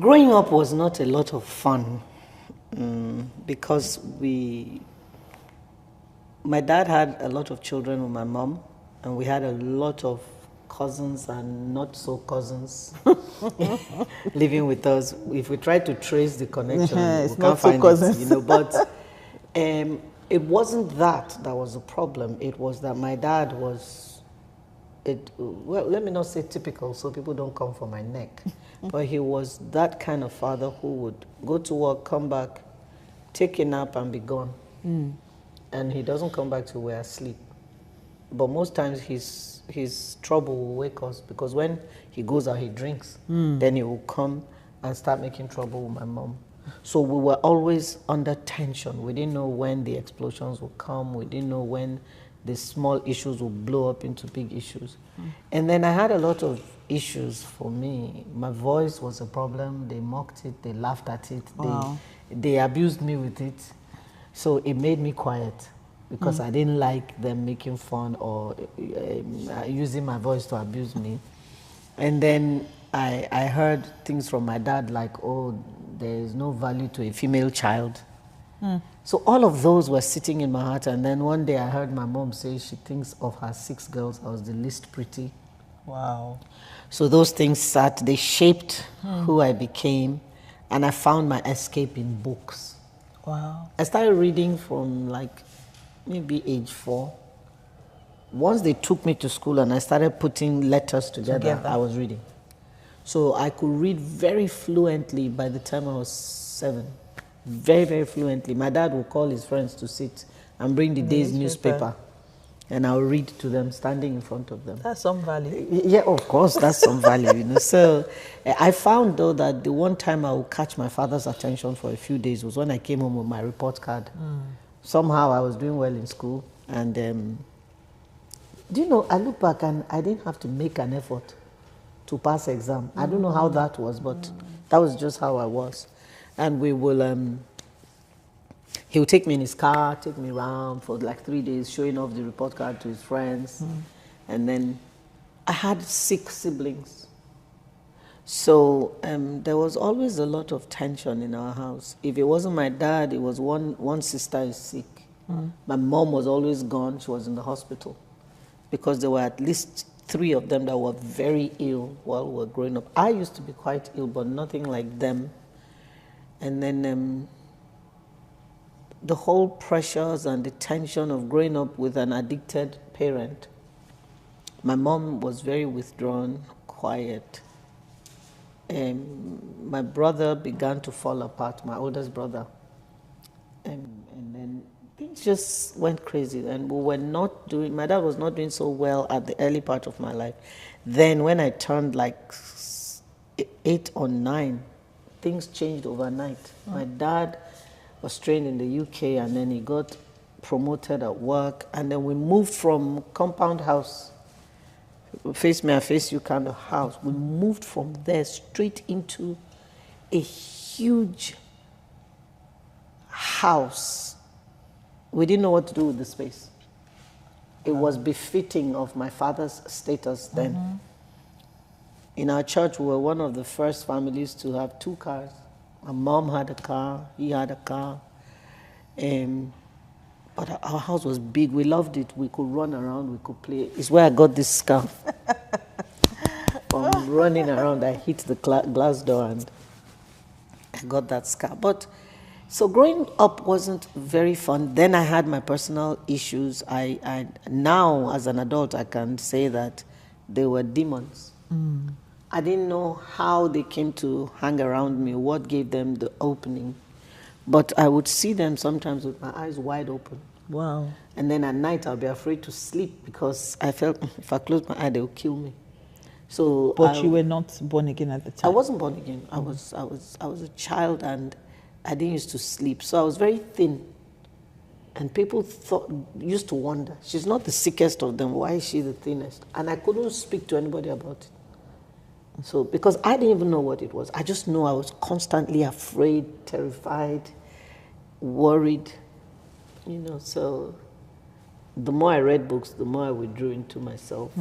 Growing up was not a lot of fun because my dad had a lot of children with my mom, and we had a lot of cousins and not so cousins living with us. If we try to trace the connection, we can't find it, But it wasn't that was the problem. It was that my dad was, well, let me not say typical, so people don't come for my neck. But he was that kind of father who would go to work, come back, take a nap, and be gone. And he doesn't come back till we're asleep. But most times his trouble will wake us, because when he goes out, he drinks. Then he will come and start making trouble with my mom. So we were always under tension. We didn't know when the explosions would come. We didn't know when the small issues would blow up into big issues. And then I had a lot of issues for me. My voice was a problem. They mocked it. They laughed at it. Wow. They abused me with it. So it made me quiet, because I didn't like them making fun or using my voice to abuse me. And then I heard things from my dad like, oh, there is no value to a female child. So all of those were sitting in my heart. And then one day I heard my mom say she thinks of her 6 girls, I was the least pretty. Wow. So those things they shaped who I became. And I found my escape in books. Wow. I started reading from like maybe age 4. Once they took me to school and I started putting letters together, I was reading. So I could read very fluently by the time I was 7. Very, very fluently. My dad would call his friends to sit and bring the day's newspaper. And I'll read to them standing in front of them. That's some value. Yeah, of course, that's some value, So I found, though, that the one time I would catch my father's attention for a few days was when I came home with my report card. Somehow I was doing well in school. And do you know, I look back and I didn't have to make an effort to pass exam. I don't know how that was, but that was just how I was. And we will, he would take me in his car, take me around for like 3 days, showing off the report card to his friends. And then I had 6 siblings. So there was always a lot of tension in our house. If it wasn't my dad, it was one sister is sick. My mom was always gone. She was in the hospital, because there were at least 3 of them that were very ill while we were growing up. I used to be quite ill, but nothing like them. And then the whole pressures and the tension of growing up with an addicted parent. My mom was very withdrawn, quiet. My brother began to fall apart, my oldest brother. And then things just went crazy. And my dad was not doing so well at the early part of my life. Then when I turned like 8 or 9, things changed overnight. My dad was trained in the UK, and then he got promoted at work, and then we moved from compound house, face me, I face you kind of house. We moved from there straight into a huge house. We didn't know what to do with the space. It was befitting of my father's status then. In our church, we were one of the first families to have 2 cars. My mom had a car, he had a car. But our house was big. We loved it. We could run around, we could play. It's where I got this scarf. From running around, I hit the glass door and I got that scarf. But so growing up wasn't very fun. Then I had my personal issues. I now, as an adult, I can say that they were demons. I didn't know how they came to hang around me, what gave them the opening. But I would see them sometimes with my eyes wide open. Wow. And then at night I'll be afraid to sleep, because I felt if I close my eye, they'll kill me. So But you were not born again at the time? I wasn't born again. I was a child, and I didn't used to sleep. So I was very thin. And people used to wonder, she's not the sickest of them, why is she the thinnest? And I couldn't speak to anybody about it. So, because I didn't even know what it was. I just know I was constantly afraid, terrified, worried, so the more I read books, the more I withdrew into myself.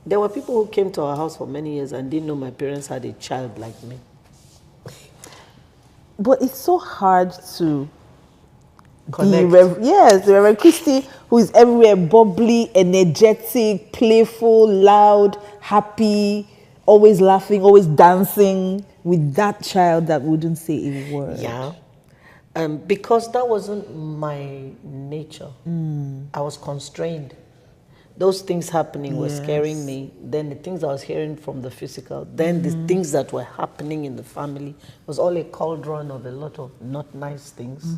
There were people who came to our house for many years and didn't know my parents had a child like me. But it's so hard to Connect. yes, the Reverend Christie, who is everywhere, bubbly, energetic, playful, loud, happy, always laughing, always dancing, with that child that wouldn't say a word. Yeah. Because that wasn't my nature. I was constrained. Those things happening were scaring me. Then the things I was hearing from the physical, then the things that were happening in the family was all a cauldron of a lot of not nice things.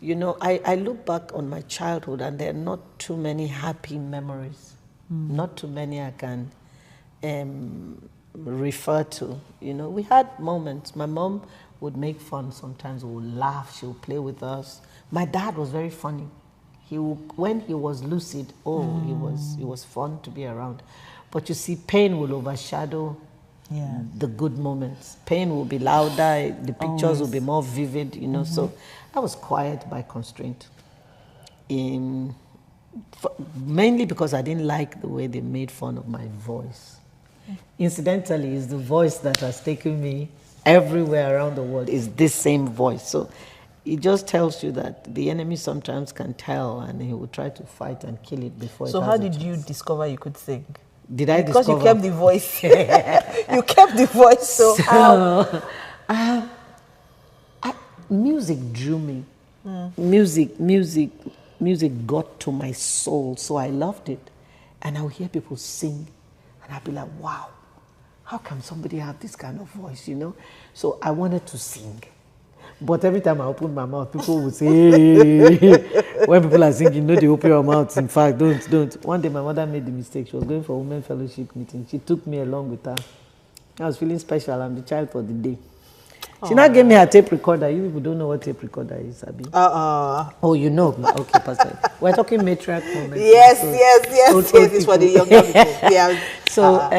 You know, I look back on my childhood and there are not too many happy memories. Not too many I can refer to. You know, we had moments. My mom would make fun sometimes. We would laugh. She would play with us. My dad was very funny. When he was lucid, he was fun to be around. But you see, pain will overshadow the good moments. Pain will be louder. The pictures will be more vivid. You know, so I was quiet by constraint. Mainly because I didn't like the way they made fun of my voice. Incidentally, it's the voice that has taken me everywhere around the world. Is this same voice. So it just tells you that the enemy sometimes can tell and he will try to fight and kill it before So it has how a did chance. you discover you could sing? Did I Because discover? you kept the voice. You kept the voice, so how? Music drew me. Music got to my soul, so I loved it. And I would hear people sing, and I'd be like, wow, how can somebody have this kind of voice, you know? So I wanted to sing. But every time I open my mouth, people would say, hey. When people are singing, no, they open your mouth. In fact, don't. One day my mother made the mistake. She was going for a women fellowship meeting. She took me along with her. I was feeling special. I'm the child for the day. She now gave me her tape recorder. You people don't know what tape recorder is, Abi. Oh, you know. Okay, Pastor. We're talking matriarch moments. Yes, So, yes. It's for the younger people. Yeah. So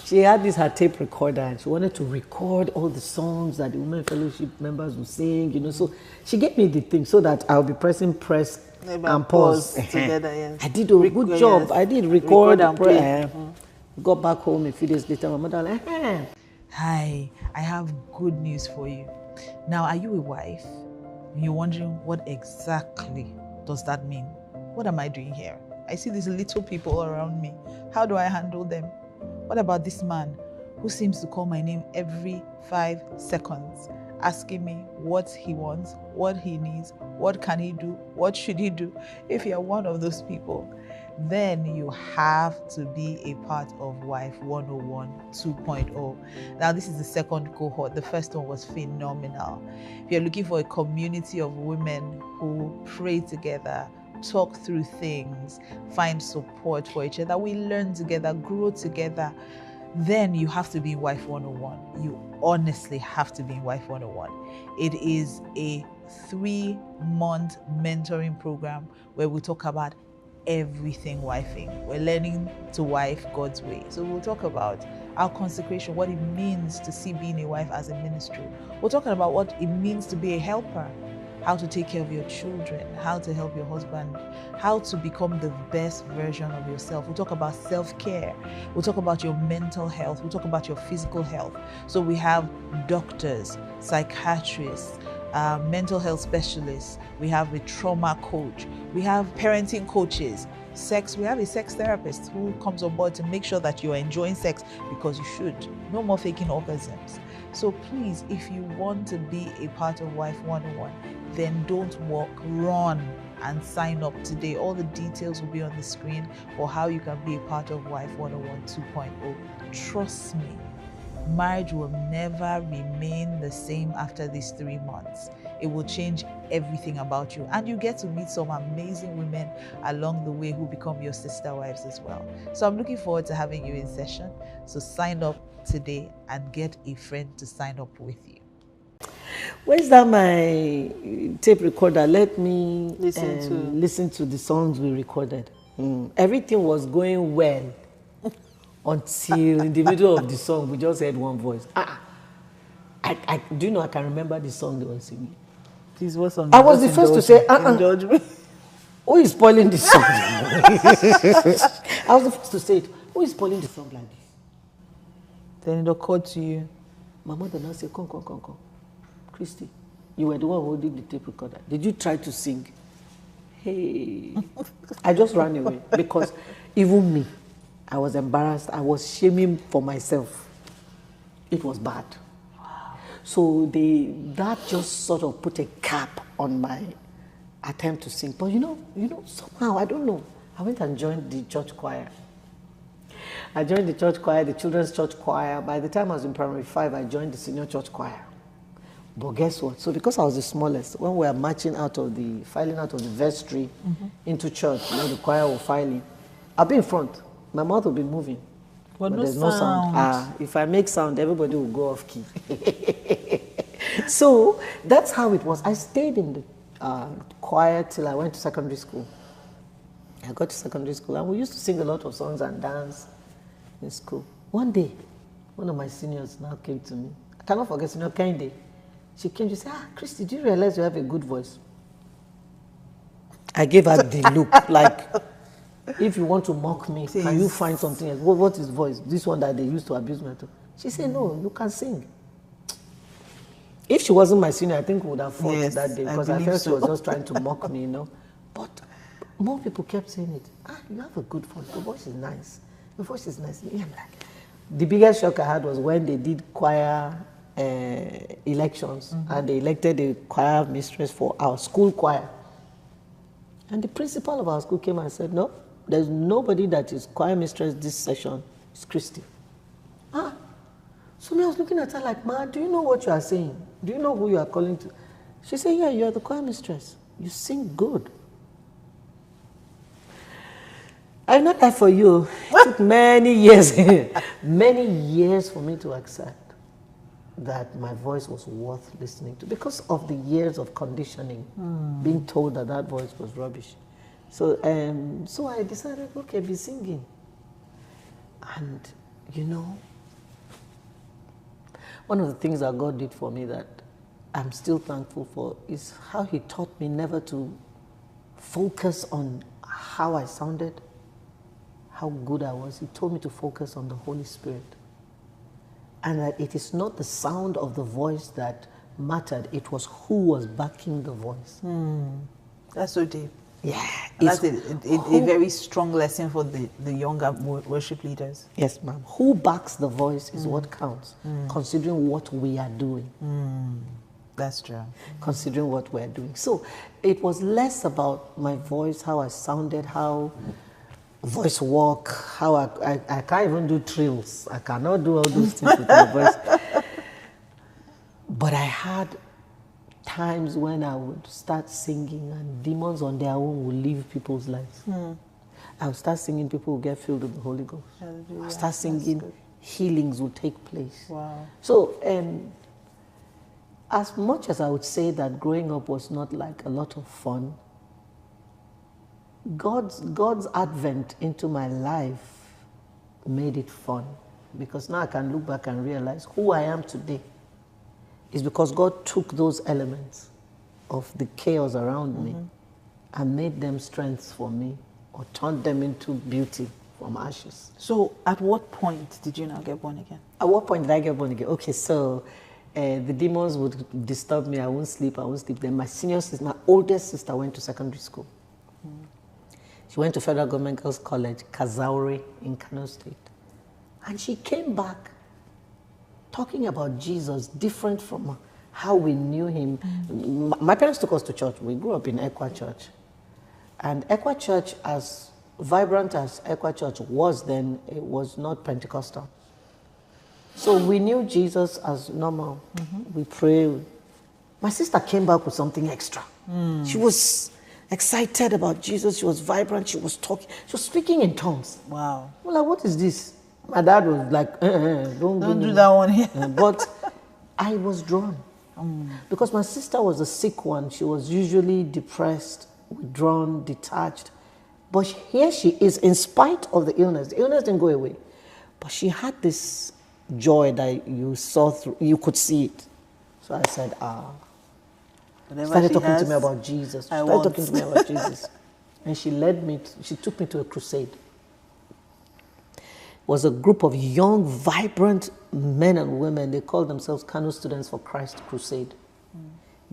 she had her tape recorder and she wanted to record all the songs that the women fellowship members would sing, you know. So she gave me the thing so that I'll be pressing press and pause. Together, yes. I did a good job. Yes. I did record and play. Got back home a few days later. My mother was like, Hi, I have good news for you. Now, are you a wife? You're wondering what exactly does that mean? What am I doing here? I see these little people around me. How do I handle them? What about this man who seems to call my name every 5 seconds, asking me what he wants, what he needs, what can he do, what should he do? If you're one of those people, then you have to be a part of Wife 101 2.0. Now, this is the second cohort. The first one was phenomenal. If you're looking for a community of women who pray together, talk through things, find support for each other, we learn together, grow together, then you have to be in Wife 101. You honestly have to be in Wife 101. It is a 3-month mentoring program where we talk about everything wifing. We're learning to wife God's way. So we'll talk about our consecration, what it means to see being a wife as a ministry. We're talking about what it means to be a helper, how to take care of your children, how to help your husband, how to become the best version of yourself. We'll talk about self-care. We'll talk about your mental health. We'll talk about your physical health. So we have doctors, psychiatrists, mental health specialists. We have a trauma coach. We have parenting coaches. We have a sex therapist who comes on board to make sure that you are enjoying sex because you should. No more faking orgasms. So please, if you want to be a part of Wife 101, then don't walk, run and sign up today. All the details will be on the screen for how you can be a part of Wife 101 2.0. Trust me, marriage will never remain the same after these 3 months. It will change everything about you. And you get to meet some amazing women along the way who become your sister wives as well. So I'm looking forward to having you in session. So sign up today and get a friend to sign up with you. where's that my tape recorder? Let me Listen to the songs we recorded. Everything was going well until in the middle of the song we just heard one voice. I do you know I can remember the song they were singing. Please, what's on? I was the first to say, indulge me. Who is spoiling the song? I was the first to say it. Who is spoiling the song like this? Then it occurred to you. My mother now said, come. Christie, you were the one holding the tape recorder. Did you try to sing? Hey. I just ran away because even me, I was embarrassed. I was shaming for myself. It was bad. So that just sort of put a cap on my attempt to sing. But you know, somehow, I don't know, I went and joined the church choir. I joined the church choir, the children's church choir. By the time I was in primary 5, I joined the senior church choir. But guess what? So because I was the smallest, when we were filing out of the vestry into church, the choir will file in, I'll be in front. My mouth will be moving. But there's no sound. If I make sound, everybody will go off key. So that's how it was. I stayed in the choir till I went to secondary school. I got to secondary school and we used to sing a lot of songs and dance in school. One day, one of my seniors now came to me. I cannot forget, Senior Kende. She came to say, Christy, do you realize you have a good voice? I gave her the look, like, if you want to mock me, can you find something else? What is voice? This one that they used to abuse me to. She said, no, you can sing. If she wasn't my senior, I think we would have fought that day because I felt she was just trying to mock me, But more people kept saying it. You have a good voice. Your voice is nice. Your voice is nice. Yeah, I'm like, the biggest shock I had was when they did choir elections and they elected a choir mistress for our school choir. And the principal of our school came and said, no, there's nobody that is choir mistress this session. It's Christie. So I was looking at her like, Ma, do you know what you are saying? Do you know who you are calling to? She said, yeah, you're the choir mistress. You sing good. I'm not that for you. It took many years, many years for me to accept that my voice was worth listening to because of the years of conditioning, being told that voice was rubbish. So, so I decided, okay, be singing. And, one of the things that God did for me that I'm still thankful for is how He taught me never to focus on how I sounded, how good I was. He told me to focus on the Holy Spirit. And that it is not the sound of the voice that mattered, it was who was backing the voice. That's so deep. Yeah. That's a very strong lesson for the younger worship leaders. Yes, ma'am. Who backs the voice is what counts, considering what we are doing. That's true. Considering what we're doing. So it was less about my voice, how I sounded, how voice work, how I can't even do trills. I cannot do all those things with my voice. But I had times when I would start singing and demons on their own would leave people's lives. I would start singing, people would get filled with the Holy Ghost. I would start singing, healings would take place. Wow. So as much as I would say that growing up was not like a lot of fun, God's advent into my life made it fun, because now I can look back and realize who I am today is because God took those elements of the chaos around me and made them strengths for me, or turned them into beauty from ashes. So at what point did you now get born again? At what point did I get born again? Okay, so the demons would disturb me. I won't sleep. Then my oldest sister went to secondary school. She went to Federal Government Girls College, Kazaure in Kano State. And she came back talking about Jesus different from how we knew him. My parents took us to church. We grew up in Ekwa Church. And Ekwa Church, as vibrant as Ekwa Church was then, it was not Pentecostal. So we knew Jesus as normal. We prayed. My sister came back with something extra. She was excited about Jesus. She was vibrant. She was talking. She was speaking in tongues. Wow. I'm like, what is this? My dad was like, don't do that one here. But I was drawn. Because my sister was a sick one. She was usually depressed, withdrawn, detached. But here she is, in spite of the illness. The illness didn't go away. But she had this joy that you saw through, you could see it. So I said, started talking to me about Jesus. And she took me to a crusade. It was a group of young, vibrant men and women. They called themselves Kano Students for Christ Crusade.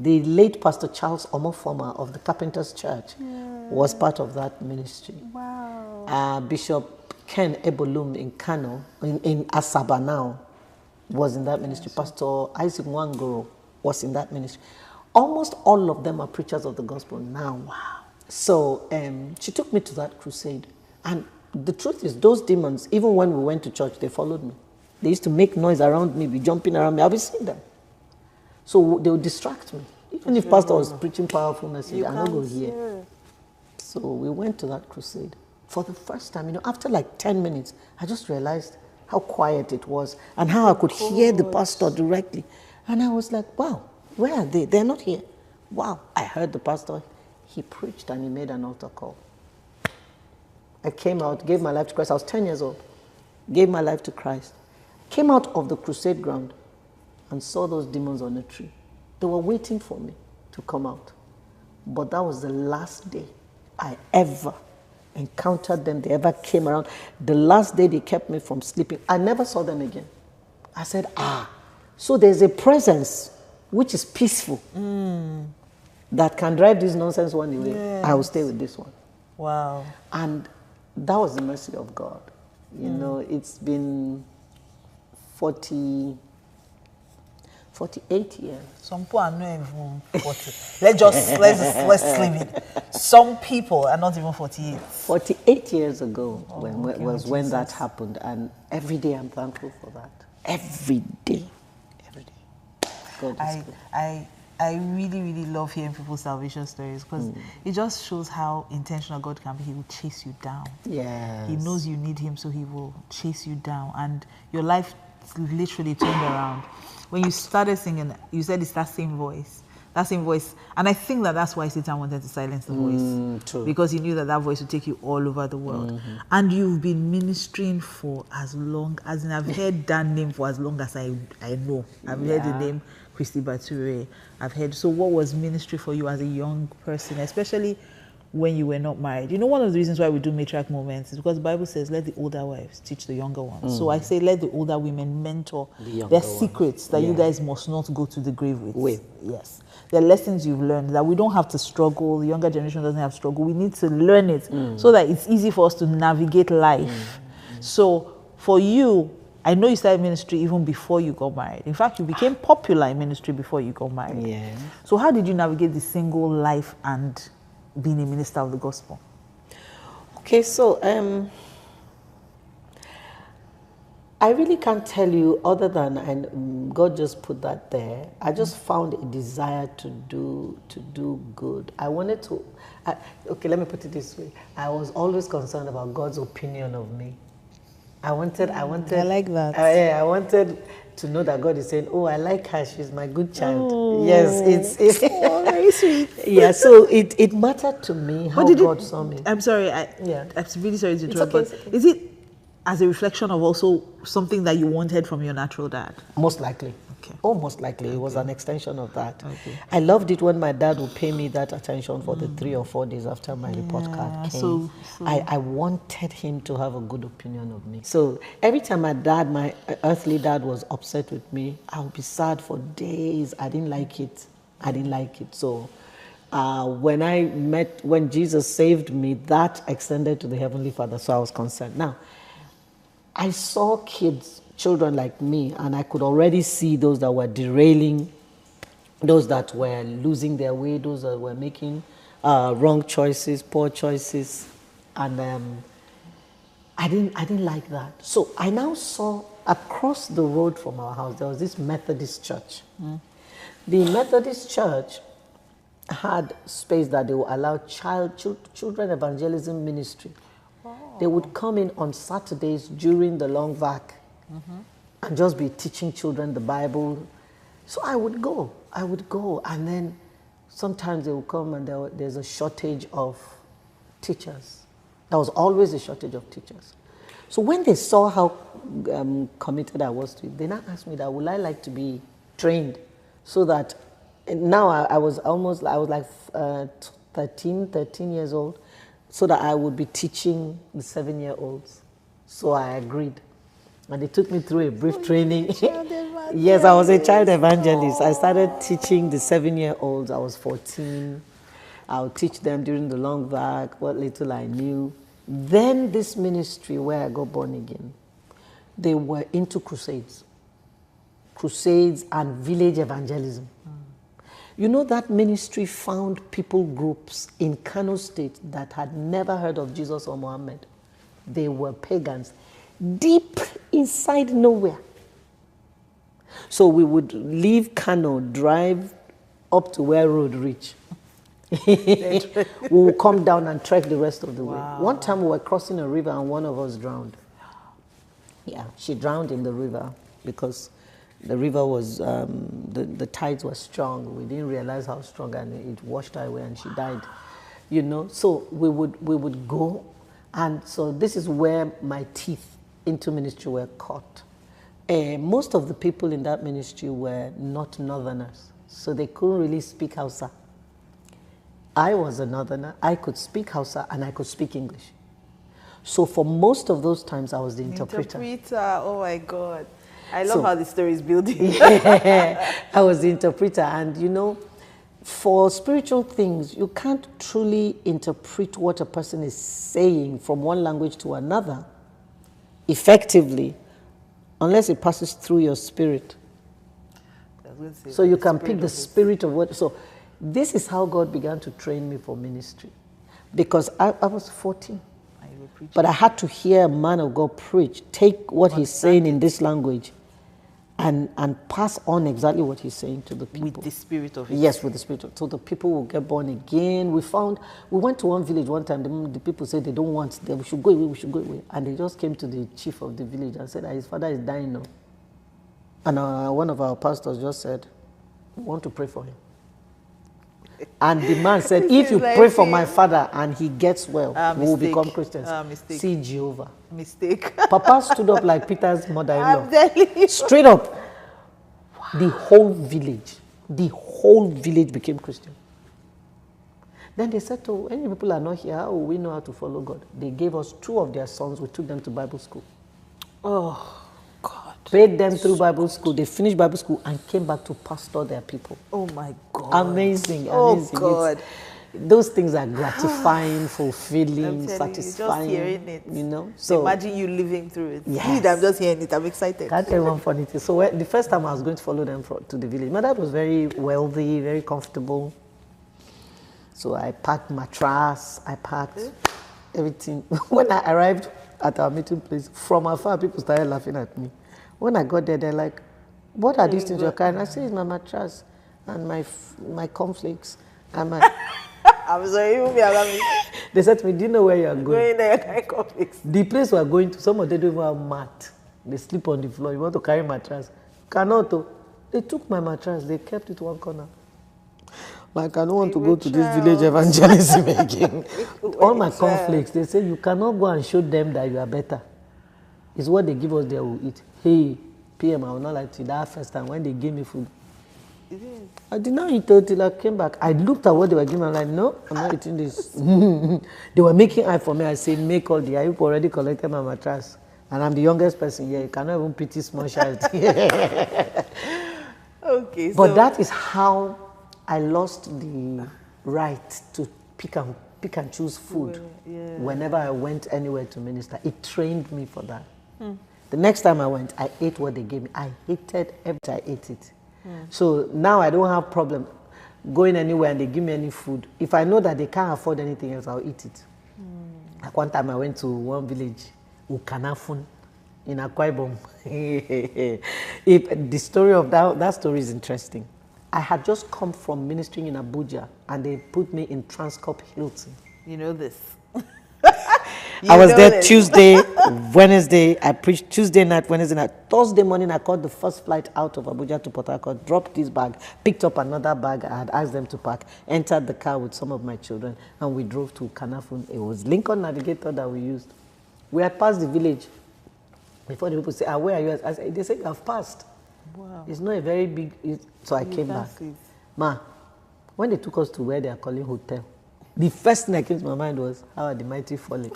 The late Pastor Charles Omofoma of the Carpenters Church was part of that ministry. Wow. Bishop Ken Ebolum in Kano, in Asaba now, was in that ministry. Pastor Isaac Wangoro was in that ministry. Almost all of them are preachers of the gospel now. Wow. So she took me to that crusade. And the truth is, those demons, even when we went to church, they followed me. They used to make noise around me, be jumping around me. I'll be seeing them. So they would distract me. Even if pastor was preaching powerful message, I don't go here. So we went to that crusade. For the first time, after like 10 minutes, I just realized how quiet it was and how I could hear the pastor directly. And I was like, wow, where are they? They're not here. Wow. I heard the pastor. He preached and he made an altar call. I came out, gave my life to Christ. I was 10 years old. Gave my life to Christ. Came out of the crusade ground and saw those demons on a tree. They were waiting for me to come out. But that was the last day I ever encountered them. They ever came around. The last day they kept me from sleeping. I never saw them again. I said, so there's a presence which is peaceful that can drive this nonsense one away. Yes. I will stay with this one. Wow. And that was the mercy of God. It's been 48 years. Some people are not even 40. let's leave it. Some people are not even 48. 48 years ago when that happened, and every day I'm thankful for that. Every day. God is good. I really, really love hearing people's salvation stories because it just shows how intentional God can be. He will chase you down. Yes. He knows you need him, so he will chase you down. And your life literally turned around. When you started singing, you said it's that same voice. And I think that's why Satan wanted to silence the voice. True. Because he knew that voice would take you all over the world. And you've been ministering for as long as, and I've heard that name for as long as I know. I've heard the name Christie Bature. So what was ministry for you as a young person, especially when you were not married? One of the reasons why we do matriarch moments is because the Bible says, let the older wives teach the younger ones. So I say, let the older women mentor their secrets that you guys must not go to the grave with. Yes. The lessons you've learned, that we don't have to struggle. The younger generation doesn't have to struggle. We need to learn it so that it's easy for us to navigate life. So for you, I know you started ministry even before you got married. In fact, you became popular in ministry before you got married. Yeah. So how did you navigate the single life and being a minister of the gospel? Okay, so I really can't tell you other than God just put that there. I just found a desire to do good. I wanted to. Okay, let me put it this way. I was always concerned about God's opinion of me. I wanted. I like that. I wanted to know that God is saying, "Oh, I like her. She's my good child." Oh, yes, it's very sweet. Yeah, so it mattered to me how God saw me. I'm sorry. I'm really sorry to interrupt, but is it as a reflection of also something that you wanted from your natural dad? Most likely. Okay. Oh, most likely. It was an extension of that. Okay. I loved it when my dad would pay me that attention for the 3 or 4 days after my report card came. So I wanted him to have a good opinion of me. So every time my earthly dad was upset with me, I would be sad for days. I didn't like it. So when Jesus saved me, that extended to the Heavenly Father, so I was concerned. Now, I saw children like me, and I could already see those that were derailing, those that were losing their way, those that were making wrong choices, poor choices, and I didn't like that. So I now saw across the road from our house, there was this Methodist church. The Methodist church had space that they would allow children evangelism ministry. They would come in on Saturdays during the long vac and just be teaching children the Bible. So I would go, and then sometimes they would come and there's a shortage of teachers. There was always a shortage of teachers. So when they saw how committed I was to it, they now asked me that, would I like to be trained so that now I was like 13 years old, so that I would be teaching the 7-year-olds. So I agreed. And they took me through a brief training. Child Yes, I was a child evangelist. evangelist. I started teaching the 7-year-olds. I was 14. I would teach them during the long vac, what little I knew. Then this ministry where I got born again, they were into crusades. Crusades and village evangelism. You know, that ministry found people groups in Kano State that had never heard of Jesus or Muhammad. They were pagans, deep inside nowhere. So we would leave Kano, drive up to where road reach. We would come down and trek the rest of the way. One time we were crossing a river and one of us drowned. Yeah, she drowned in the river because the river was, the tides were strong. We didn't realize how strong, and it washed her away and she died. You know, so we would go, and so this is where my teeth into ministry were caught. Most of the people in that ministry were not northerners, so they couldn't really speak Hausa. I was a northerner, I could speak Hausa and I could speak English. So for most of those times I was the interpreter. Oh my God. I love how the story is building. Yeah, I was the interpreter, and you know, for spiritual things, you can't truly interpret what a person is saying from one language to another effectively unless it passes through your spirit. So you can pick the spirit of what. So this is how God began to train me for ministry, because I was 14. But I had to hear a man of God preach, take what he's saying in this language and pass on exactly what he's saying to the people. With the spirit of it. Yes, with the spirit of it. So the people will get born again. We went to one village one time, the people said they don't want, we should go away, we should go away. And they just came to the chief of the village and said that his father is dying now. And one of our pastors just said, we want to pray for him. And the man said, if you pray for my father and he gets well, we will become Christians. See Jehovah. Mistake. Papa stood up like Peter's mother-in-law. I'm telling you. Straight up. Wow. The whole village became Christian. Then they said, oh, any people are not here, how will we know how to follow God? They gave us 2 of their sons. We took them to Bible school. Oh, God. Paid them through Bible school. They finished Bible school and came back to pastor their people. Oh, my God. Amazing. Oh, God. Those things are gratifying, fulfilling, satisfying. You, just hearing it. You know? So imagine you living through it. Yes. I'm just hearing it. I'm excited. Can't tell one funny thing. So the first time I was going to follow them to the village, my dad was very wealthy, very comfortable. So I packed mattress, I packed everything. When I arrived at our meeting place, from afar, people started laughing at me. When I got there, they're like, what are these things you're carrying? I said, it's my mattress and my cornflakes and my... I'm sorry, you will be around me. They said to me, do you know where you're going? Going there, carry cornflakes. The place we're going to, some of them don't even have mat. They sleep on the floor. You want to carry mattress? Cannot. They took my mattress. They kept it one corner. Like, I don't want to go to this village evangelism again. All my cornflakes, they say, you cannot go and show them that you are better. It's what they give us, they will eat. Hey, PM, I will not lie to you. That first time when they gave me food, I did not eat until I came back. I looked at what they were giving. I'm like, no, I'm not eating this. They were making eye for me. I said, make all the eye. You already collected my mattress. And I'm the youngest person here. You cannot even pity small child. Okay. But that is how I lost the right to pick and choose food whenever I went anywhere to minister. It trained me for that. The next time I went, I ate what they gave me. I hated every time I ate it. So now I don't have problem going anywhere and they give me any food. If I know that they can't afford anything else, I'll eat it. Like one time I went to one village, Ukanafun, in Akwa Ibom. The story of that story is interesting. I had just come from ministering in Abuja and they put me in Transcorp Hilton. You know this. I was there Tuesday, Wednesday. I preached Tuesday night, Wednesday night. Thursday morning, I caught the first flight out of Abuja to Port Harcourt, dropped this bag, picked up another bag I had asked them to pack, entered the car with some of my children, and we drove to Kanafun. It was Lincoln Navigator that we used. We had passed the village. Before the people say, where are you? I said, they said, I've passed. Wow. It's not a very big... So I came back. Ma, when they took us to where they are calling hotel, the first thing that came to my mind was, how are the mighty falling?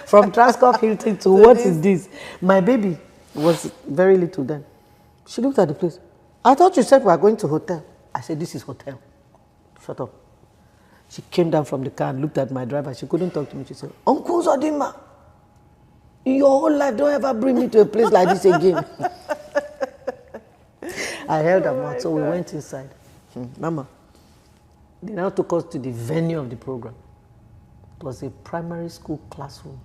From Transcorp Hilton to So what is this? My baby was very little then. She looked at the place. I thought you said we are going to hotel. I said, this is hotel. Shut up. She came down from the car and looked at my driver. She couldn't talk to me. She said, Uncle Zodima, in your whole life, don't ever bring me to a place like this again. I held her mouth, so we went inside. Mama, they now took us to the venue of the program. It was a primary school classroom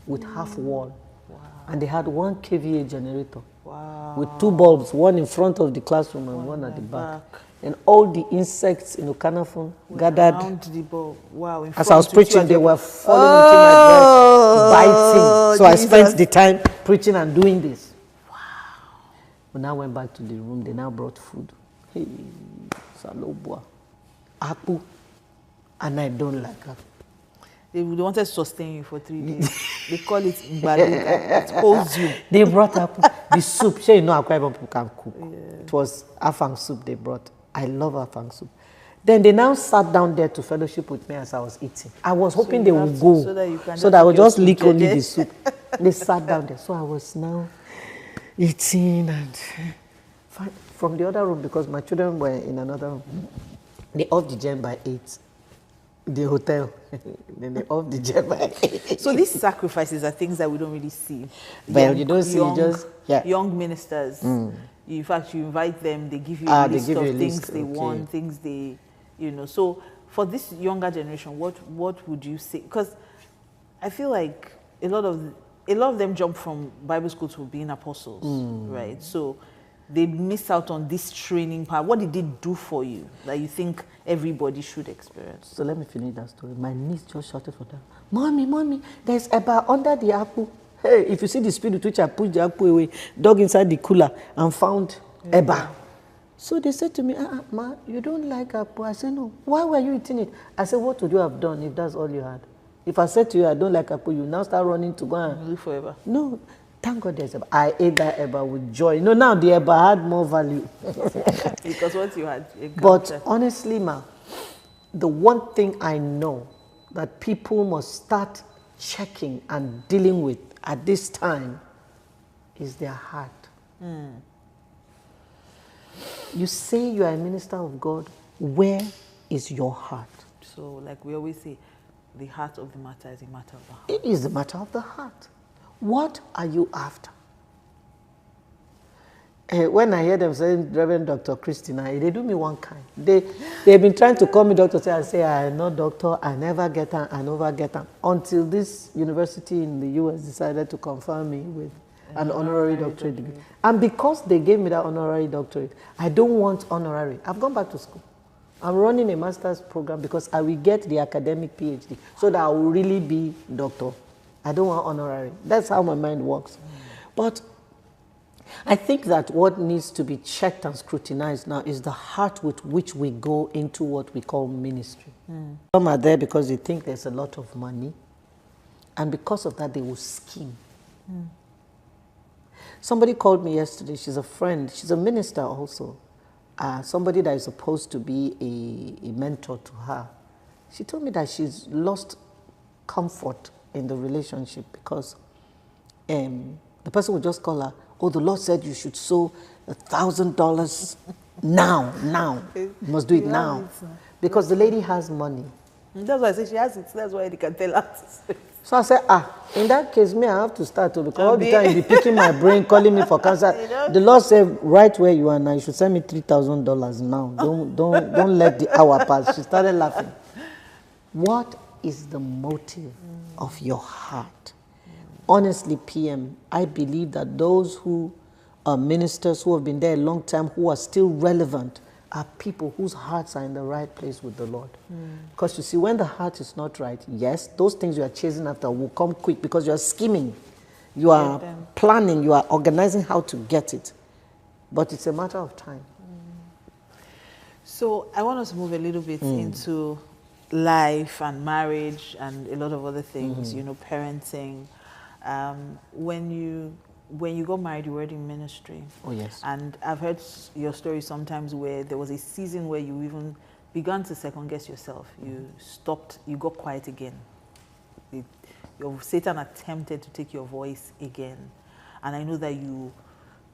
with half wall. Wow. And they had 1 kVA generator. Wow. With 2 bulbs, one in front of the classroom and one at the back. And all the insects in Okanafon gathered. Around the bulb. Wow. As I was preaching, they were falling into my dress, biting. So Jesus. I spent the time preaching and doing this. Wow. We now went back to the room. They now brought food. Hey, salobua. Apu. And I don't like her. They wanted to sustain you for 3 days. They call it Baluga. It holds you. They brought up the soup. Sure, you know, people can cook. Yeah. It was afang soup they brought. I love afang soup. Then they now sat down there to fellowship with me as I was eating. I was hoping they would go so that I would just lick only the soup. They sat down there. So I was now eating and from the other room because my children were in another room. They off the gen by 8. The hotel. Then they off the jet by 8. So these sacrifices are things that we don't really see. Well, you don't see just young ministers. In fact, you invite them, they give you a list of things they want, things they, you know. So for this younger generation, what would you say? Because I feel like a lot of them jump from Bible school to being apostles, right? So they miss out on this training part. What did it do for you that you think everybody should experience? So let me finish that story. My niece just shouted for them, Mommy, there's Eba under the apple. Hey, if you see the spirit which I pushed the apple away, dug inside the cooler and found Eba. So they said to me, Ma, you don't like apple? I said, no. Why were you eating it? I said, what would you have done if that's all you had? If I said to you, I don't like apple, you now start running to go and live forever. No. Thank God there's Eba. I ate that Eba with joy. You know, now the Eba had more value. Because what you had. But honestly, Ma, the one thing I know that people must start checking and dealing with at this time is their heart. You say you are a minister of God. Where is your heart? So, like we always say, the heart of the matter is a matter of the heart. It is a matter of the heart. What are you after? When I hear them saying Reverend Dr. Christie, they do me one kind. They've been trying to call me doctor. I say, I'm not doctor. I never get them. I never get them. Until this university in the US decided to confirm me with an honorary doctorate degree. And because they gave me that honorary doctorate, I don't want honorary. I've gone back to school. I'm running a master's program because I will get the academic PhD so that I will really be doctor. I don't want honorary. That's how my mind works. But I think that what needs to be checked and scrutinized now is the heart with which we go into what we call ministry. Some are there because they think there's a lot of money, and because of that, they will scheme. Somebody called me yesterday. She's a friend. She's a minister also. Somebody that is supposed to be a mentor to her. She told me that she's lost comfort in the relationship because the person would just call her, oh, the Lord said you should sow $1,000 now. You must do it now. Because the lady has money. That's why I say she has it. That's why they can tell us. So I said, in that case, me, I have to start to, because all the time you'll be picking my brain, calling me for cancer. The Lord said, right where you are now, you should send me $3,000 now. Don't let the hour pass. She started laughing. What is the motive of your heart? Honestly, PM, I believe that those who are ministers who have been there a long time, who are still relevant, are people whose hearts are in the right place with the Lord. Because you see, when the heart is not right, yes, those things you are chasing after will come quick because you are scheming, you are planning, you are organizing how to get it. But it's a matter of time. So I want us to move a little bit into life and marriage and a lot of other things, you know, parenting. When you got married, you were in ministry. Oh, yes. And I've heard your story sometimes where there was a season where you even began to second guess yourself. You stopped, you got quiet again. Satan attempted to take your voice again. And I know that you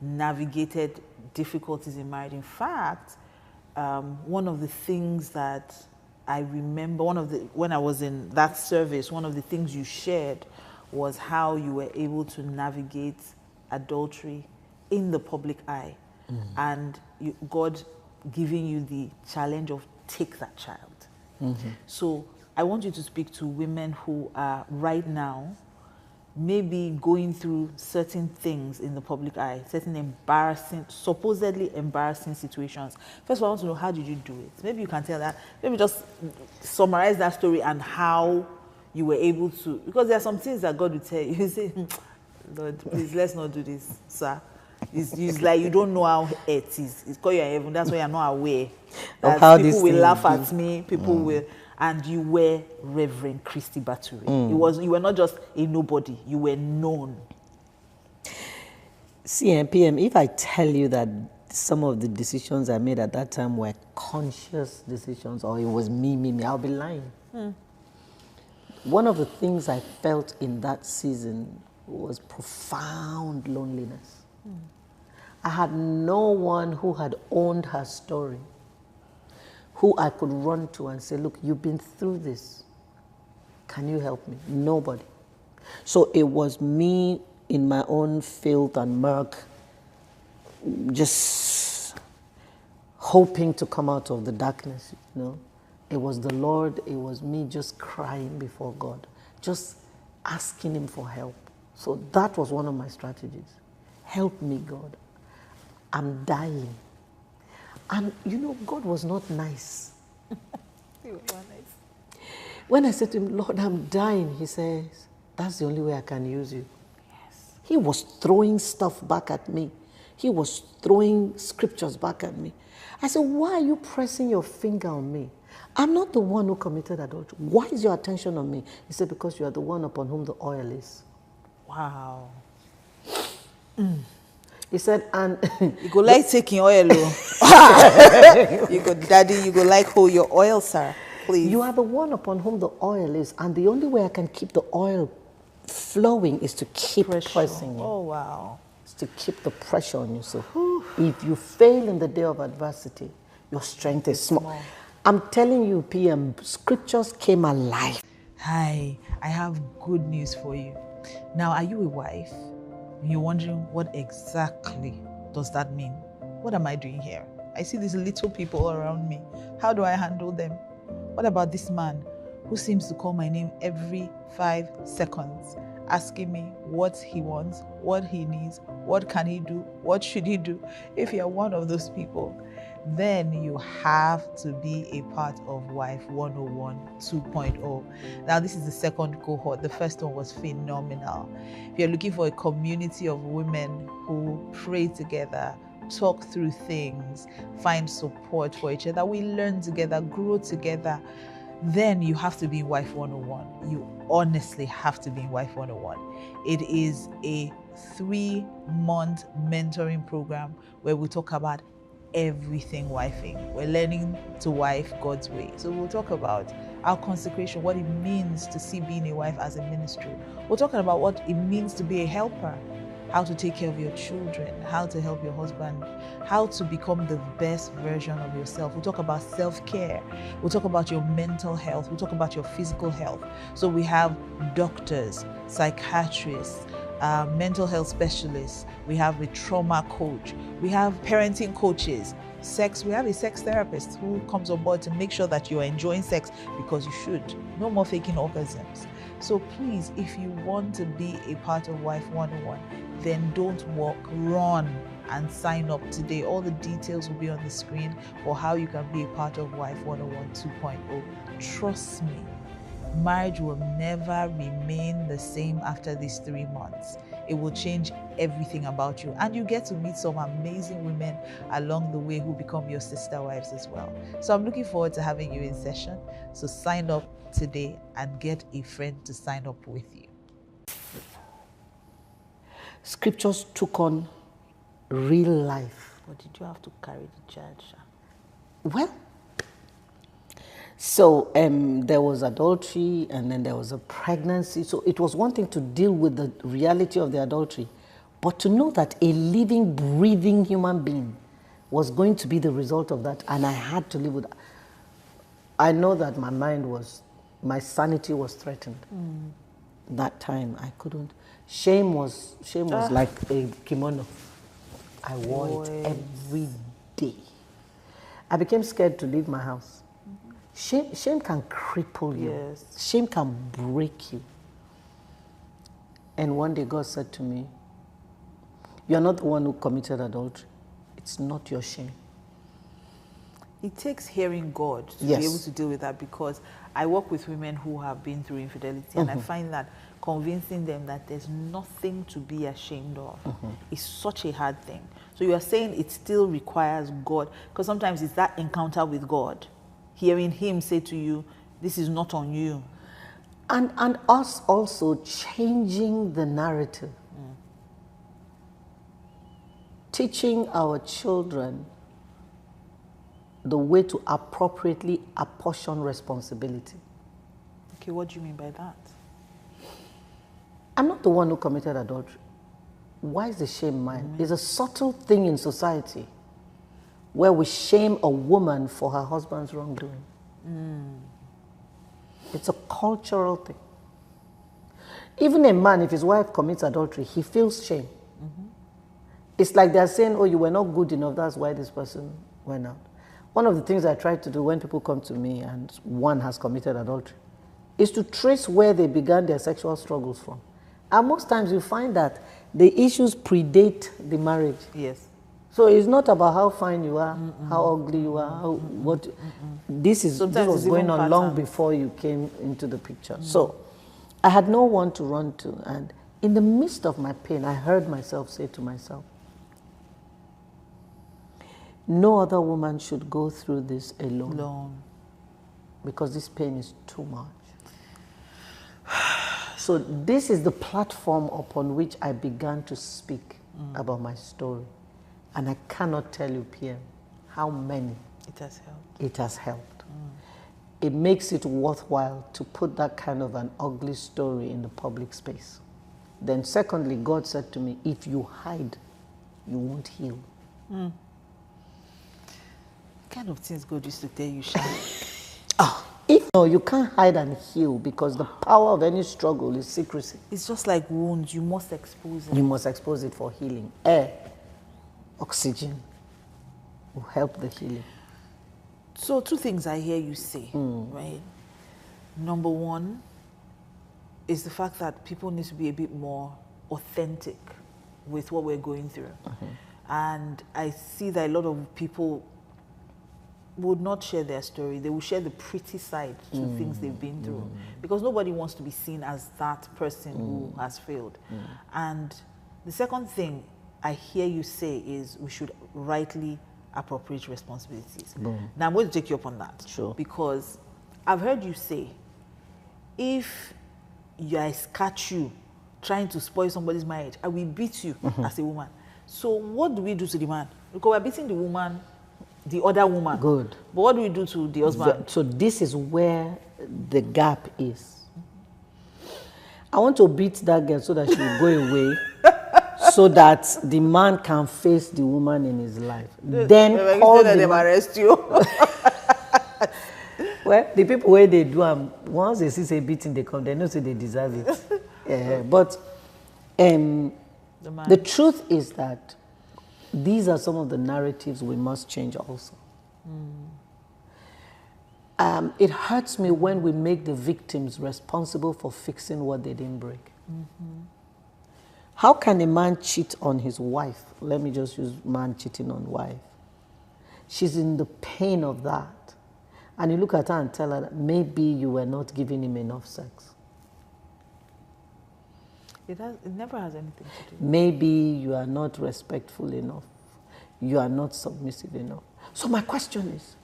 navigated difficulties in marriage. In fact, one of the things that I remember, when I was in that service, one of the things you shared was how you were able to navigate adultery in the public eye, and God giving you the challenge of take that child. So I want you to speak to women who are right now maybe going through certain things in the public eye, certain embarrassing, supposedly embarrassing situations. First of all, I want to know, how did you do it? Maybe you can tell that. Maybe just summarize that story and how you were able to, because there are some things that God will tell you. You say, Lord, please, let's not do this, sir. It's like you don't know how it is. It's called your heaven. That's why you're not aware. That how people will laugh be. at me. People will, and you were Reverend Christie Baturi. You were not just a nobody. You were known. See, PM, if I tell you that some of the decisions I made at that time were conscious decisions, or it was me, I'll be lying. One of the things I felt in that season was profound loneliness. I had no one who had owned her story, who I could run to and say, look, you've been through this. Can you help me? Nobody. So it was me in my own filth and murk, just hoping to come out of the darkness, you know. It was the Lord, it was me just crying before God, just asking Him for help. So that was one of my strategies. Help me, God. I'm dying. And you know, God was not nice. You were not nice. When I said to Him, Lord, I'm dying, He says, that's the only way I can use you. Yes. He was throwing stuff back at me. He was throwing scriptures back at me. I said, why are you pressing your finger on me? I'm not the one who committed adultery. Why is your attention on me? He said, because you are the one upon whom the oil is. Wow. He said, and you go like taking oil, oh. You go, Daddy, you go like hold your oil, sir. Please. You are the one upon whom the oil is, and the only way I can keep the oil flowing is to keep pressing you. Oh, wow. It's to keep the pressure on you. So if you fail in the day of adversity, your strength is small. I'm telling you, PM, scriptures came alive. Hi, I have good news for you. Now, are you a wife? You're wondering, what exactly does that mean? What am I doing here? I see these little people around me. How do I handle them? What about this man who seems to call my name every 5 seconds, asking me what he wants, what he needs, what can he do, what should he do? If you're one of those people, then you have to be a part of Wife 101 2.0. Now, this is the second cohort. The first one was phenomenal. If you're looking for a community of women who pray together, talk through things, find support for each other, we learn together, grow together, then you have to be in Wife 101. You honestly have to be in Wife 101. It is a 3-month mentoring program where we talk about everything wifing. We're learning to wife God's way. So we'll talk about our consecration, what it means to see being a wife as a ministry. We're talking about what it means to be a helper, how to take care of your children, how to help your husband, how to become the best version of yourself. We'll talk about self-care. We'll talk about your mental health. We'll talk about your physical health. So we have doctors, psychiatrists, mental health specialists, we have a trauma coach, we have parenting coaches, we have a sex therapist who comes on board to make sure that you are enjoying sex, because you should. No more faking orgasms. So please, if you want to be a part of Wife 101, then don't walk, run and sign up today. All the details will be on the screen for how you can be a part of Wife 101 2.0. Trust me, marriage will never remain the same after these 3 months. It will change everything about you. And you get to meet some amazing women along the way who become your sister wives as well. So I'm looking forward to having you in session. So sign up today and get a friend to sign up with you. Scriptures took on real life. But did you have to carry the charge? Well, So there was adultery, and then there was a pregnancy. So it was one thing to deal with the reality of the adultery, but to know that a living, breathing human being was going to be the result of that, and I had to live with that. I know that my sanity was threatened. That time I couldn't. Shame was like a kimono. I wore it every day. I became scared to leave my house. Shame can cripple you. Yes. Shame can break you. And one day God said to me, "You are not the one who committed adultery. It's not your shame." It takes hearing God to Yes. be able to deal with that, because I work with women who have been through infidelity, and I find that convincing them that there's nothing to be ashamed of is such a hard thing. So you are saying it still requires God, because sometimes it's that encounter with God, hearing Him say to you, this is not on you. And us also changing the narrative. Teaching our children the way to appropriately apportion responsibility. Okay, what do you mean by that? I'm not the one who committed adultery. Why is the shame mine? It's a subtle thing in society where we shame a woman for her husband's wrongdoing. It's a cultural thing. Even a man, if his wife commits adultery, he feels shame. It's like they're saying, oh, you were not good enough, that's why this person went out. One of the things I try to do when people come to me and one has committed adultery is to trace where they began their sexual struggles from. And most times you find that the issues predate the marriage. Yes. So it's not about how fine you are, how ugly you are, this was going on long before you came into the picture. So I had no one to run to, and in the midst of my pain, I heard myself say to myself, no other woman should go through this alone. Because this pain is too much. So this is the platform upon which I began to speak about my story. And I cannot tell you, Pierre, how many it has helped. It has helped. It makes it worthwhile to put that kind of an ugly story in the public space. Then secondly, God said to me, if you hide, you won't heal. What kind of things God used to tell you, Sha? No, you can't hide and heal, because the power of any struggle is secrecy. It's just like wounds. You must expose it. You must expose it for healing. Air, oxygen will help the healing. So 2 things I hear you say, right? Number 1 is the fact that people need to be a bit more authentic with what we're going through. And I see that a lot of people would not share their story. They will share the pretty side to things they've been through, because nobody wants to be seen as that person who has failed. And the second thing I hear you say is we should rightly appropriate responsibilities. Now I'm going to take you up on that. Sure. Because I've heard you say, if I catch you trying to spoil somebody's marriage, I will beat you as a woman. So what do we do to the man? Because we're beating the woman, the other woman. Good. But what do we do to the husband? So this is where the gap is. I want to beat that girl so that she will go away, so that the man can face the woman in his life. Then call the man. Arrest you. Well, the people where they do once they see say beating, they come. They know say they deserve it. But the truth is that these are some of the narratives we must change also. It hurts me when we make the victims responsible for fixing what they didn't break. How can a man cheat on his wife? Let me just use man cheating on wife. She's in the pain of that. And you look at her and tell her that maybe you were not giving him enough sex. It never has anything to do. Maybe you are not respectful enough. You are not submissive enough. So my question is,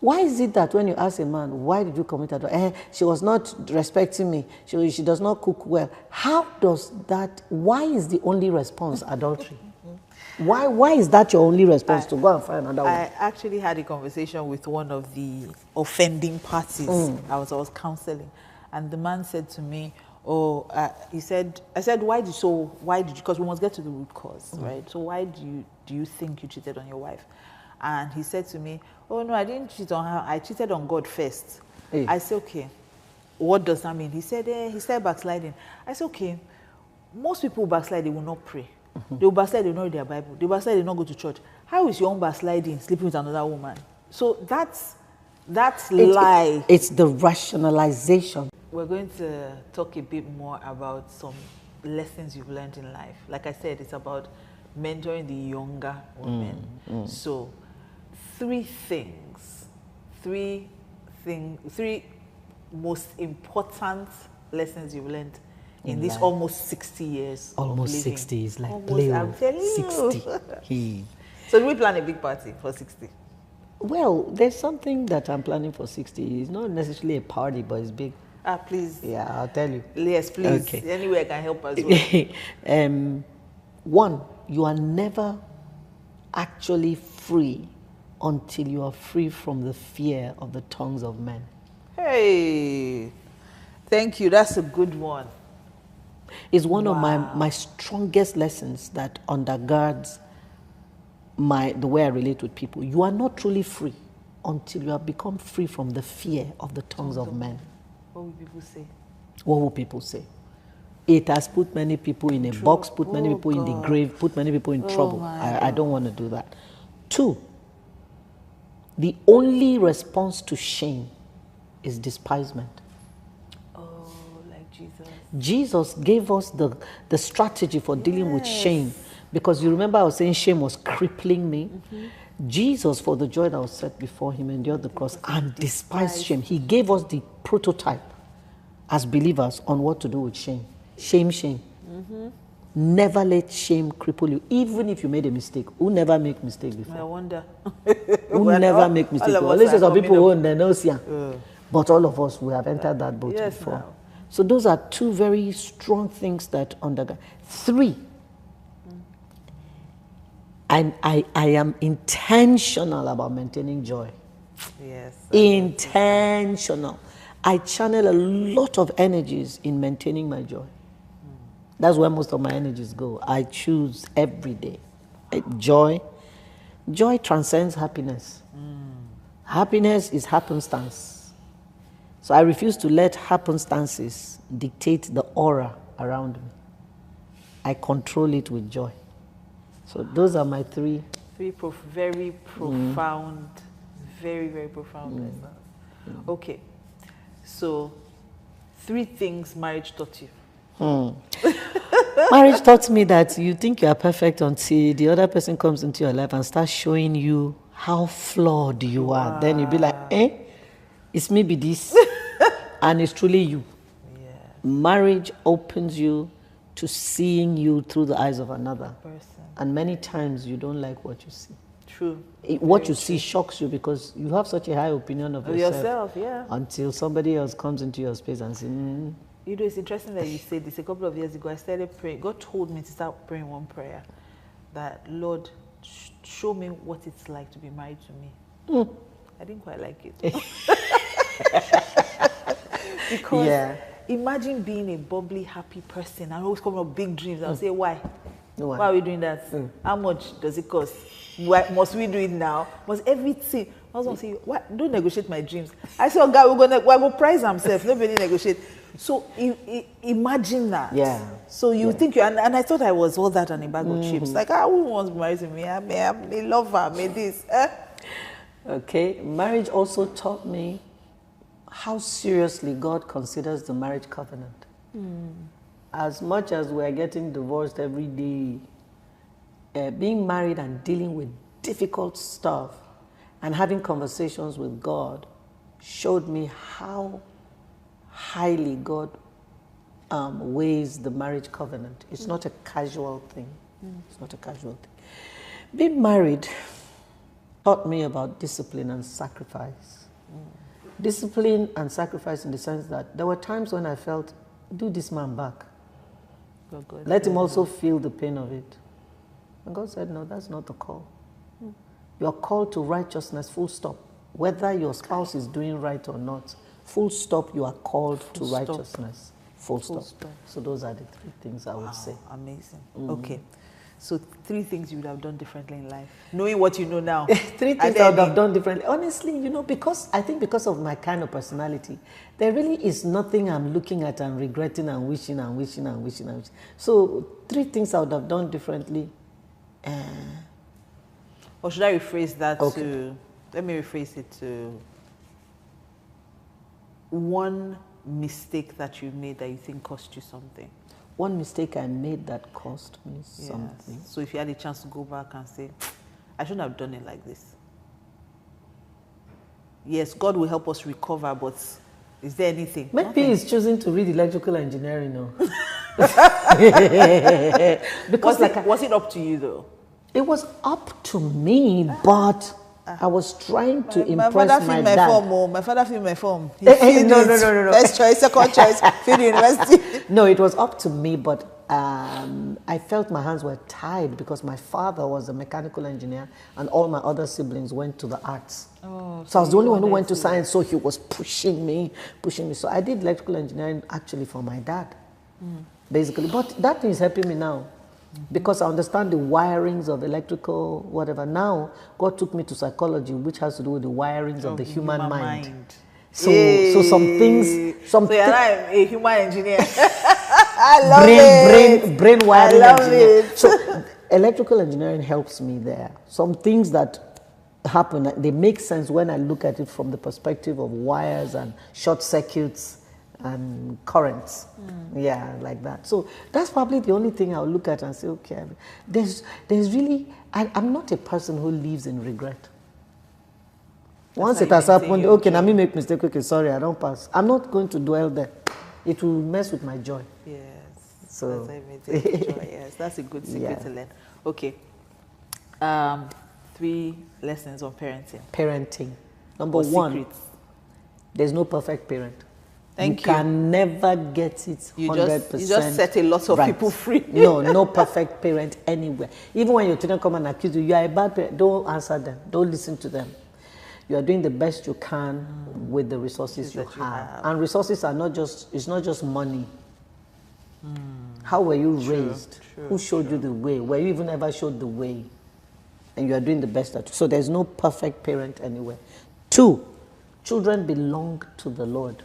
why is it that when you ask a man, why did you commit adultery? She was not respecting me. She does not cook well. How does that, why is the only response adultery? Why is that your only response to go and find another one? I actually had a conversation with one of the offending parties. I was counseling, and the man said to me, "Oh, he said." I said, "Why did you? Because we must get to the root cause, right? So why do you think you cheated on your wife?" And he said to me, "Oh no, I didn't cheat on her. I cheated on God first." Hey. I said, "Okay, what does that mean?" He said, "He started backsliding." I said, "Okay, most people backslide, they will not pray. They will backslide, they will not read their Bible. They will backslide, they will not go to church. How is your own backsliding, sleeping with another woman?" So that's lie. It's the rationalization. We're going to talk a bit more about some lessons you've learned in life. Like I said, it's about mentoring the younger women. So three most important lessons you've learned in this life. Almost 60 years almost of living. 60 is like almost, I'm telling you. 60. So do we plan a big party for 60? Well, there's something that I'm planning for 60. It's not necessarily a party, but it's big. Please. Yeah, I'll tell you. Yes, please. Okay. Any way I can help as well. One, you are never actually free until you are free from the fear of the tongues of men. Hey, thank you. That's a good one. It's one of my strongest lessons that undergirds the way I relate with people. You are not truly free until you have become free from the fear of the tongues of men. What will people say? What will people say? It has put many people in a box, put many people in the grave, put many people in trouble. I don't want to do that. Two, the only response to shame is despisement. Oh, like Jesus. Jesus gave us the strategy for dealing with shame. Because you remember I was saying shame was crippling me. Jesus, for the joy that was set before him, endured the cross and despised shame. He gave us the prototype as believers on what to do with shame. Shame. Never let shame cripple you, even if you made a mistake. Who never make mistake before? I wonder. Who never make mistake before? At least some people who own their nose here. But all of us, we have entered that boat before. Now. So those are two very strong things that undergo. Three, I am intentional about maintaining joy. Yes. Intentional. I channel a lot of energies in maintaining my joy. That's where most of my energies go. I choose every day. Joy. Joy transcends happiness. Happiness is happenstance. So I refuse to let happenstances dictate the aura around me. I control it with joy. So those are my three. Very profound, very, very profound lessons. Okay. So 3 things marriage taught you. Marriage taught me that you think you are perfect until the other person comes into your life and starts showing you how flawed you are. Then you'll be like, it's maybe this. And it's truly you. Yeah. Marriage opens you to seeing you through the eyes of another person. And many times you don't like what you see. True. What you see shocks you because you have such a high opinion of yourself. Yeah. Until somebody else comes into your space and says, You know, it's interesting that you said this. A couple of years ago, I started praying. God told me to start praying one prayer that, Lord, show me what it's like to be married to me. I didn't quite like it. Because imagine being a bubbly, happy person and always coming up with big dreams. I'll say, why? Why are we doing that? How much does it cost? Why, must we do it now? Must everything? I was going to say, why? Don't negotiate my dreams. I said, oh God, we're going to price ourselves. Nobody negotiate. So imagine that. Yeah. So you think you, and I thought I was all that on a bag of chips. Like, who wants to marry me? I may love her, may this. Okay. Marriage also taught me how seriously God considers the marriage covenant. As much as we're getting divorced every day, being married and dealing with difficult stuff and having conversations with God showed me how highly God weighs the marriage covenant. It's not a casual thing. It's not a casual thing. Being married taught me about discipline and sacrifice. Discipline and sacrifice in the sense that there were times when I felt, do this man back. Let him also feel the pain of it. And God said, no, that's not the call. You are called to righteousness, full stop. Whether your spouse is doing right or not, full stop, you are called to righteousness, full stop. So those are the 3 things I would say. Amazing. Okay. So 3 things you would have done differently in life, knowing what you know now. 3 things I would have done differently. Honestly, you know, because of my kind of personality, there really is nothing I'm looking at and regretting and wishing and wishing and wishing and wishing. So 3 things I would have done differently. Or should I rephrase that to, let me rephrase it to one mistake that you made that you think cost you something. One mistake I made that cost me something. So if you had a chance to go back and say, I shouldn't have done it like this. Yes, God will help us recover, but is there anything? Maybe he's choosing to read electrical engineering now. Because was it up to you though? It was up to me, but I was trying to impress my dad. My father filled my form. No. First choice, second choice, field university. No, it was up to me, but I felt my hands were tied because my father was a mechanical engineer and all my other siblings went to the arts. So I was the only one who went to science, so he was pushing me. So I did electrical engineering actually for my dad, basically. But that is helping me now. Because I understand the wirings of electrical, whatever. Now, God took me to psychology, which has to do with the wirings of the human mind. So some things... So you're not a human engineer. I love it. Brain wiring engineer. So electrical engineering helps me there. Some things that happen, they make sense when I look at it from the perspective of wires and short circuits and currents, like that. So that's probably the only thing I'll look at and say, okay, there's really, I'm not a person who lives in regret. Once it has happened, okay, now me make mistake, okay, sorry, I don't pass. I'm not going to dwell there. It will mess with my joy. Yes, so that's joy. Yes, that's a good secret to learn. Okay, 3 lessons on parenting. Parenting. Number 1, secrets. There's no perfect parent. You can never get it 100%. You just set a lot of people free. No perfect parent anywhere. Even when your children come and accuse you, you are a bad parent, don't answer them. Don't listen to them. You are doing the best you can with the resources you have. And resources are it's not just money. How were you raised? Who showed you the way? Were you even ever showed the way? And you are doing the best at it. So there's no perfect parent anywhere. 2, children belong to the Lord.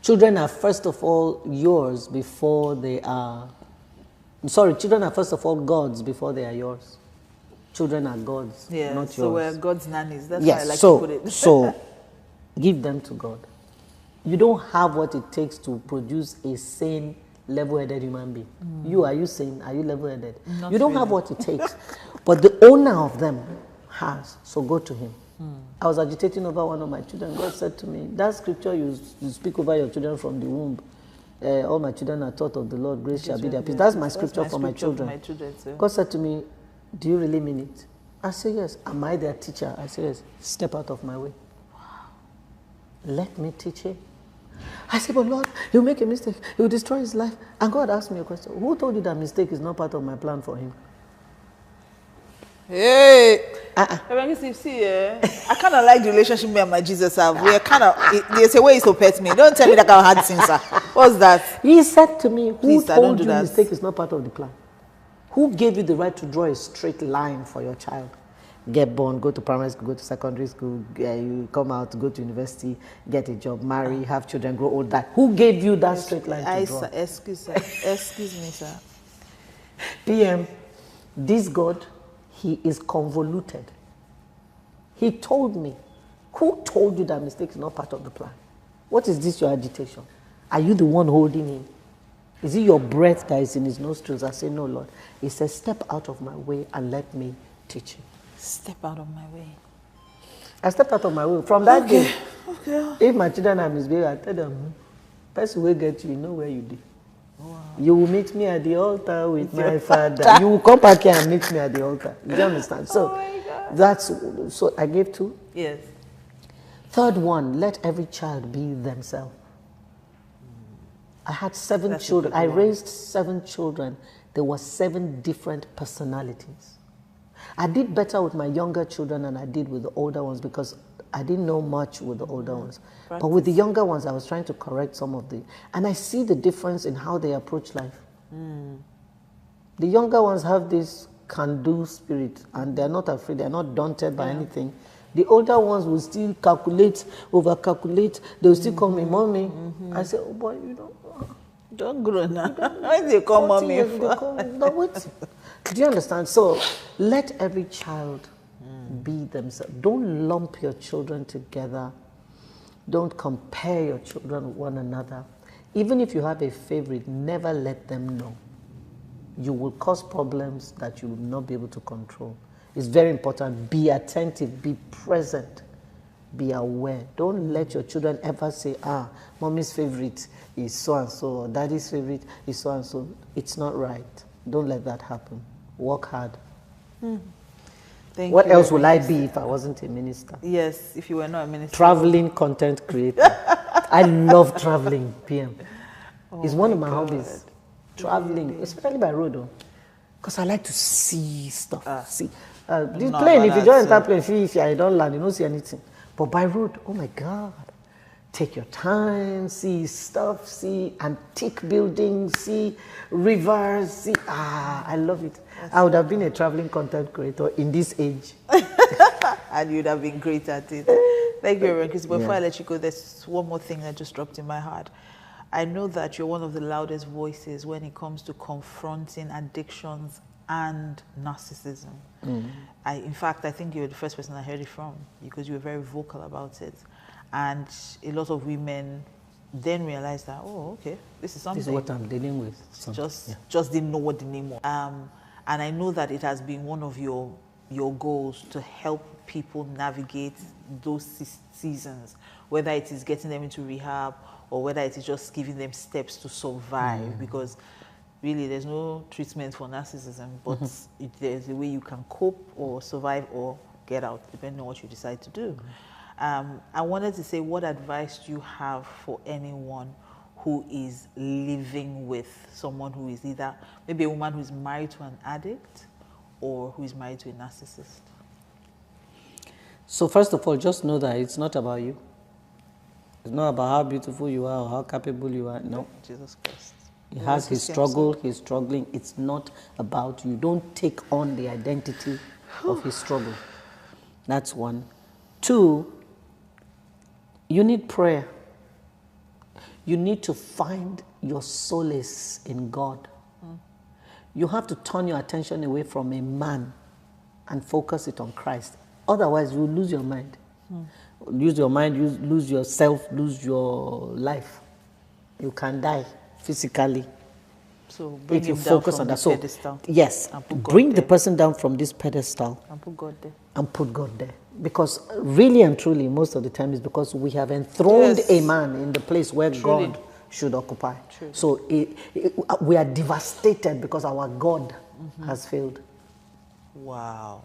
Children are first of all yours before they are... children are first of all God's before they are yours. Children are God's, not yours. So we're God's nannies. That's how I like to put it. So give them to God. You don't have what it takes to produce a sane, level-headed human being. Are you sane? Are you level-headed? You don't have what it takes. But the owner of them has, so go to him. I was agitating over one of my children. God said to me, that scripture you speak over your children from the womb, all my children are taught of the Lord, grace shall be their peace. That's my scripture for my children. God said to me, do you really mean it? I said, yes. Am I their teacher? I said, yes. Step out of my way. Let me teach him. I said, but Lord, he'll make a mistake. He'll destroy his life. And God asked me a question. Who told you that mistake is not part of my plan for him? Hey! See, I kind of like the relationship me and my Jesus have. We are kind of, there's a way to pet me. Don't tell me that I had things, sir. What's that? He said to me, who told you mistake is not part of the plan? Who gave you the right to draw a straight line for your child? Get born, go to primary school, go to secondary school, you come out, go to university, get a job, marry, have children, grow old, die. Who gave you that straight line to draw? Excuse me, sir. PM, this God, he is convoluted. He told me, who told you that mistake is not part of the plan? What is this, your agitation? Are you the one holding him? Is it your breath that is in his nostrils? I say, no, Lord. He says, step out of my way and let me teach you. Step out of my way. I stepped out of my way. From that day, if my children are misbehaving, I tell them, person will get you, you know where you did. Wow. You will meet me at the altar with my father. You will come back here and meet me at the altar. You understand? So so I gave 2. Yes. Third one, let every child be themselves. I had 7 children. I raised 7 children there were 7 different personalities. I did better with my younger children than I did with the older ones because I didn't know much with the older ones. Practice. But with the younger ones, I was trying to correct some of the... And I see the difference in how they approach life. The younger ones have this can-do spirit, and they're not afraid, they're not daunted by anything. The older ones will still calculate, over-calculate. They'll still call me mommy. I say, oh boy, you don't grow now. Why do you call mommy? No, wait. Do you understand? So let every child be themselves. Don't lump your children together. Don't compare your children with one another. Even if you have a favorite, never let them know. You will cause problems that you will not be able to control. It's very important. Be attentive, be present, be aware. Don't let your children ever say, mommy's favorite is so-and-so, or daddy's favorite is so-and-so. It's not right. Don't let that happen. Work hard. What else will I be if I wasn't a minister? Yes, if you were not a minister. Traveling content creator. I love traveling, PM. It's one of my hobbies. Traveling, especially by road, because I like to see stuff. See, this plane, if you don't enter plane, if you don't land, you don't see anything. But by road, oh my God, take your time, see stuff, see antique buildings, see rivers, see, I love it. I would have been a traveling content creator in this age. And you'd have been great at it. Thank you, Reverend Christie. Before I let you go, there's one more thing that just dropped in my heart. I know that you're one of the loudest voices when it comes to confronting addictions and narcissism. In fact, I think you're the first person I heard it from because you were very vocal about it. And a lot of women then realized that, oh, okay, this is something. This is what I'm dealing with. Just didn't know what the name was. And I know that it has been one of your goals to help people navigate those seasons, whether it is getting them into rehab or whether it is just giving them steps to survive, because really there's no treatment for narcissism, but there's a way you can cope or survive or get out, depending on what you decide to do. I wanted to say, what advice do you have for anyone who is living with someone who is either, maybe a woman who is married to an addict or who is married to a narcissist? So first of all, just know that it's not about you. It's not about how beautiful you are or how capable you are. No. Jesus Christ. He has his struggle, he's struggling. It's not about you. Don't take on the identity of his struggle. That's one. 2, you need prayer. You need to find your solace in God. You have to turn your attention away from a man and focus it on Christ. Otherwise, you lose your mind. Lose your mind, lose yourself, lose your life. You can die physically. So bring if you him down focus from on the that. So pedestal. Yes, And put bring God the there. person down from this pedestal And put God there. and put God there. Because really and truly, most of the time, is because we have enthroned a man in the place where Truly. God should occupy. Truly. So we are devastated because our God has failed. Wow.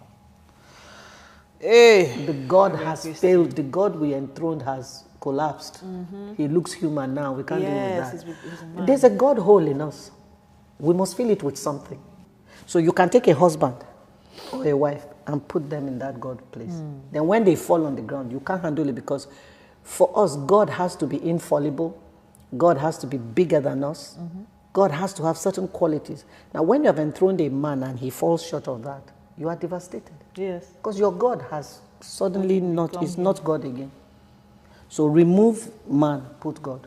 Hey. The God has failed. The God we enthroned has collapsed. He looks human now. We can't deal with that. He's a man. There's a God hole in us. We must fill it with something. So you can take a husband or a wife and put them in that God place. Then when they fall on the ground, you can't handle it, because for us, God has to be infallible. God has to be bigger than us. God has to have certain qualities. Now, when you have enthroned a man and he falls short of that, you are devastated. Yes. Because your God has suddenly is not God again. So remove man, put God.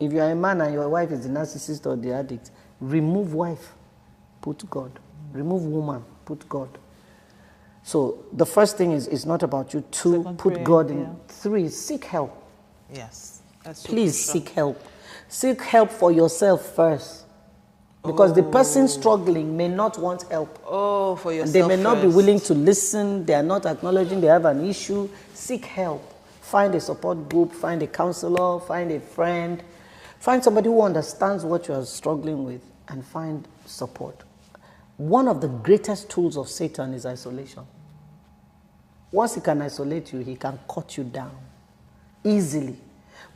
If you are a man and your wife is the narcissist or the addict, remove wife, put God. Remove woman, put God. So the first thing is, it's not about you. 2, put God in. 3, seek help. Yes. That's so Please crucial. seek help. Seek help for yourself first. Because the person struggling may not want help. Oh, for yourself. They may not be first. willing to listen. They are not acknowledging they have an issue. Seek help. Find a support group. Find a counselor. Find a friend. Find somebody who understands what you are struggling with, and find support. One of the greatest tools of Satan is isolation. Once he can isolate you, he can cut you down easily.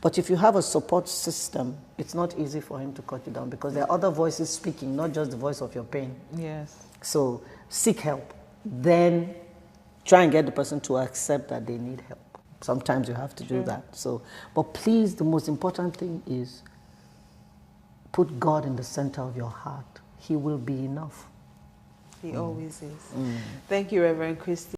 But if you have a support system, it's not easy for him to cut you down because there are other voices speaking, not just the voice of your pain. Yes. So seek help. Then try and get the person to accept that they need help. Sometimes you have to do that. So, but please, the most important thing is put God in the center of your heart. He will be enough. He always is. Thank you, Reverend Christie.